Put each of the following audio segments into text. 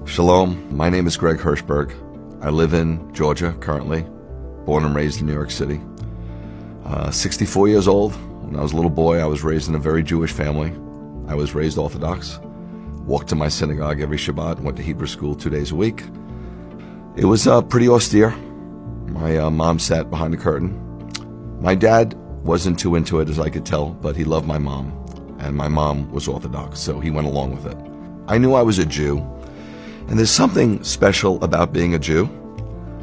Shalom, my name is Greg Hirschberg. I live in Georgia currently, born and raised in New York City. 64 years old. When I was a little boy, I was raised in a very Jewish family. I was raised Orthodox, walked to my synagogue every Shabbat, went to Hebrew school 2 days a week. It was pretty austere. My mom sat behind the curtain. My dad wasn't too into it, as I could tell, but he loved my mom, and my mom was Orthodox, so he went along with it. I knew I was a Jew, and there's something special about being a Jew.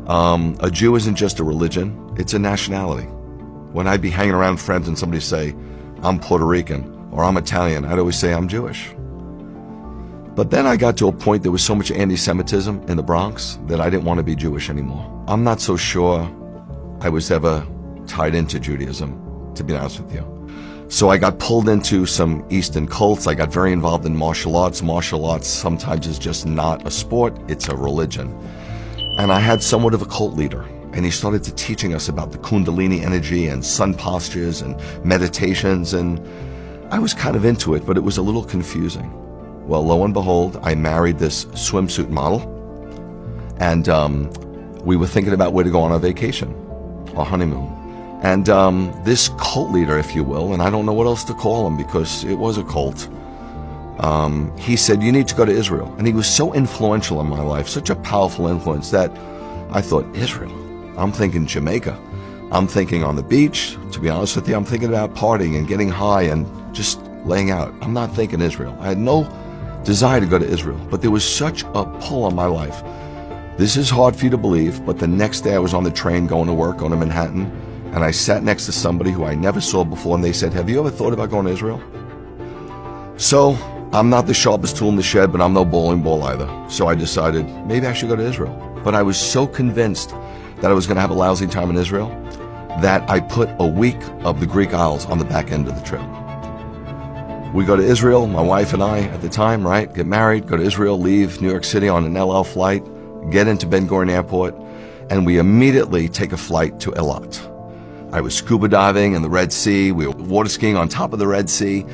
A Jew isn't just a religion, it's a nationality. When I'd be hanging around with friends and somebody say, I'm Puerto Rican, or I'm Italian, I'd always say I'm Jewish. But then I got to a point, there was so much anti-Semitism in the Bronx that I didn't want to be Jewish anymore. I'm not so sure I was ever tied into Judaism, to be honest with you. So I got pulled into some Eastern cults. I got very involved in martial arts. Martial arts sometimes is just not a sport, it's a religion. And I had somewhat of a cult leader, and he started to teaching us about the Kundalini energy and sun postures and meditations, and I was kind of into it, but it was a little confusing. Well, lo and behold, I married this swimsuit model, and we were thinking about where to go on our vacation, our honeymoon. And this cult leader, if you will, and I don't know what else to call him because it was a cult, he said, you need to go to Israel. And he was so influential in my life, such a powerful influence, that I thought, Israel? I'm thinking Jamaica. I'm thinking on the beach. To be honest with you, I'm thinking about partying and getting high and just laying out. I'm not thinking Israel. I had no desire to go to Israel, but there was such a pull on my life. This is hard for you to believe, but the next day I was on the train going to work, going to Manhattan, and I sat next to somebody who I never saw before, and they said, have you ever thought about going to Israel? So I'm not the sharpest tool in the shed, but I'm no bowling ball either. So I decided maybe I should go to Israel. But I was so convinced that I was going to have a lousy time in Israel that I put a week of the Greek Isles on the back end of the trip. We go to Israel, my wife and I at the time, right, get married, go to Israel, leave New York City on an El Al flight, get into Ben Gurion Airport, and we immediately take a flight to Eilat. I was scuba diving in the Red Sea. We were water skiing on top of the Red Sea.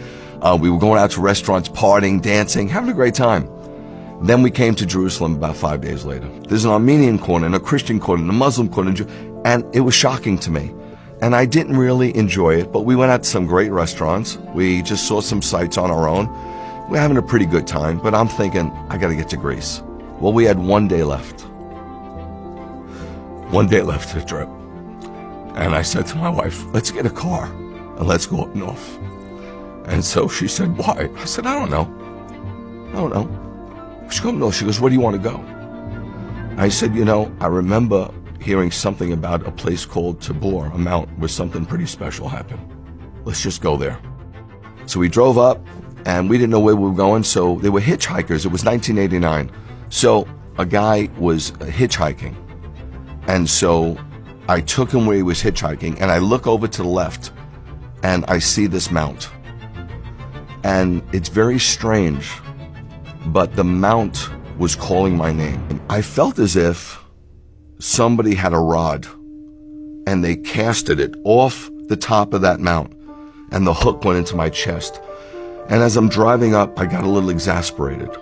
We were going out to restaurants, partying, dancing, having a great time. Then we came to Jerusalem about 5 days later. There's an Armenian corner and a Christian corner and a Muslim corner, and it was shocking to me. And I didn't really enjoy it, but we went out to some great restaurants. We just saw some sights on our own. We're having a pretty good time, but I'm thinking, I got to get to Greece. Well, we had 1 day left. 1 day left to the trip. And I said to my wife, let's get a car and let's go up north. And so she said, why? I said, I don't know. She goes, no. She goes, where do you want to go? I said, I remember hearing something about a place called Tabor, a mount where something pretty special happened. Let's just go there. So we drove up, and we didn't know where we were going, so there were hitchhikers. It was 1989. So a guy was hitchhiking. And so I took him where he was hitchhiking, and I look over to the left, and I see this mount. And it's very strange, but the mount was calling my name. I felt as if somebody had a rod, and they casted it off the top of that mount, and the hook went into my chest. And as I'm driving up, I got a little exasperated.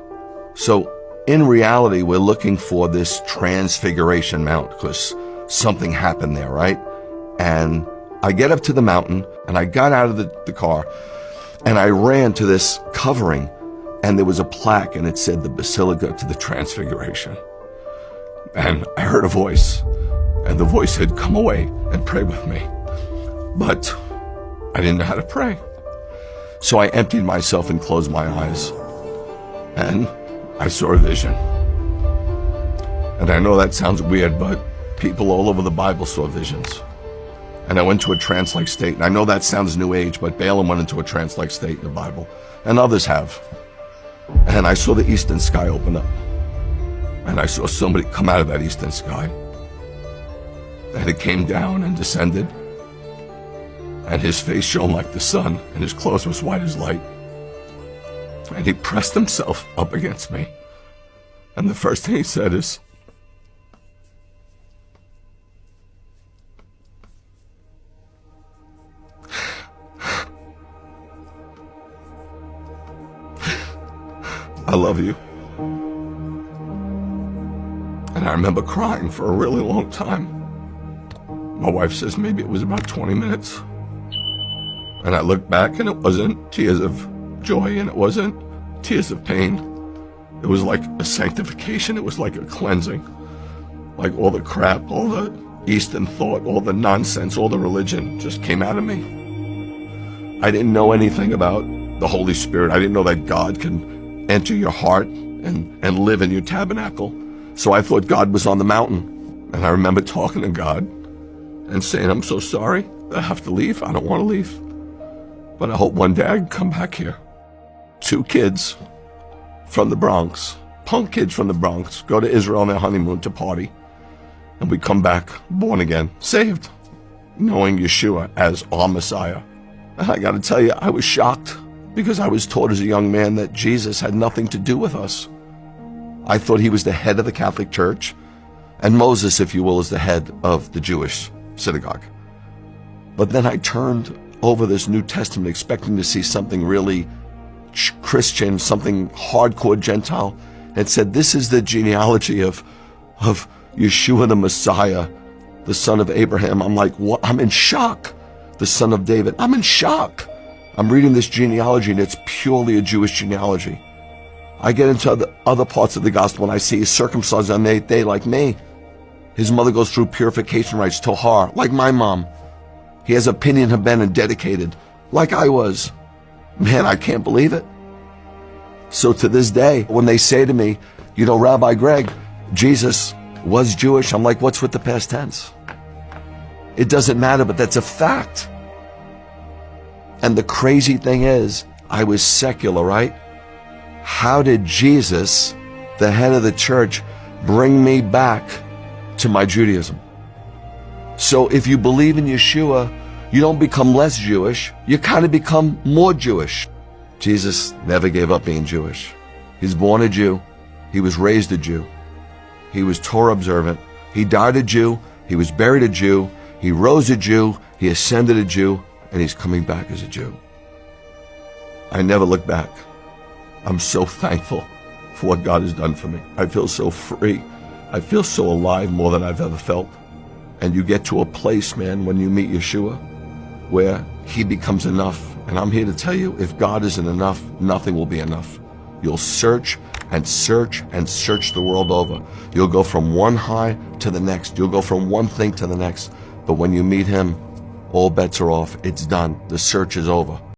So in reality, we're looking for this transfiguration mount because something happened there, right? And I get up to the mountain, and I got out of the car, and I ran to this covering, and there was a plaque, and it said the Basilica to the Transfiguration. And I heard a voice, and the voice said, come away and pray with me. But I didn't know how to pray. So I emptied myself and closed my eyes, and I saw a vision. And I know that sounds weird, but people all over the Bible saw visions. And I went to a trance-like state. And I know that sounds new age, but Balaam went into a trance-like state in the Bible. And others have. And I saw the eastern sky open up. And I saw somebody come out of that eastern sky. And it came down and descended. And his face shone like the sun, and his clothes was white as light. And he pressed himself up against me. And the first thing he said is, I love you. And I remember crying for a really long time. My wife says maybe it was about 20 minutes. And I looked back and it wasn't tears of joy and it wasn't tears of pain. It was like a sanctification. It was like a cleansing. Like all the crap, all the Eastern thought, all the nonsense, all the religion just came out of me. I didn't know anything about the Holy Spirit. I didn't know that God can enter your heart and live in your tabernacle. So I thought God was on the mountain. And I remember talking to God and saying, I'm so sorry. I have to leave. I don't want to leave. But I hope one day I can come back here. 2 kids from the Bronx, punk kids from the Bronx, go to Israel on their honeymoon to party. And we come back born again, saved, knowing Yeshua as our Messiah. And I got to tell you, I was shocked because I was taught as a young man that Jesus had nothing to do with us. I thought he was the head of the Catholic Church, and Moses, if you will, is the head of the Jewish synagogue. But then I turned over this New Testament expecting to see something really Christian, something hardcore Gentile, and said, this is the genealogy of Yeshua the Messiah, the son of Abraham. I'm like, what? I'm in shock. The son of David. I'm in shock. I'm reading this genealogy and it's purely a Jewish genealogy. I get into the other parts of the gospel and I see he's circumcised on the 8th day like me. His mother goes through purification rites, Tohar, like my mom. He has a Pinyan Haben dedicated, like I was. Man, I can't believe it. So to this day, when they say to me, you know, Rabbi Greg, Jesus was Jewish, I'm like, what's with the past tense? It doesn't matter, but that's a fact. And the crazy thing is, I was secular, right? How did Jesus, the head of the church, bring me back to my Judaism? So if you believe in Yeshua, you don't become less Jewish, you kind of become more Jewish. Jesus never gave up being Jewish. He's born a Jew. He was raised a Jew. He was Torah observant. He died a Jew. He was buried a Jew. He rose a Jew. He ascended a Jew. And he's coming back as a Jew. I never look back. I'm so thankful for what God has done for me. I feel so free. I feel so alive more than I've ever felt. And you get to a place, man, when you meet Yeshua, where he becomes enough. And I'm here to tell you, if God isn't enough, nothing will be enough. You'll search and search and search the world over. You'll go from one high to the next. You'll go from one thing to the next. But when you meet him, all bets are off. It's done. The search is over.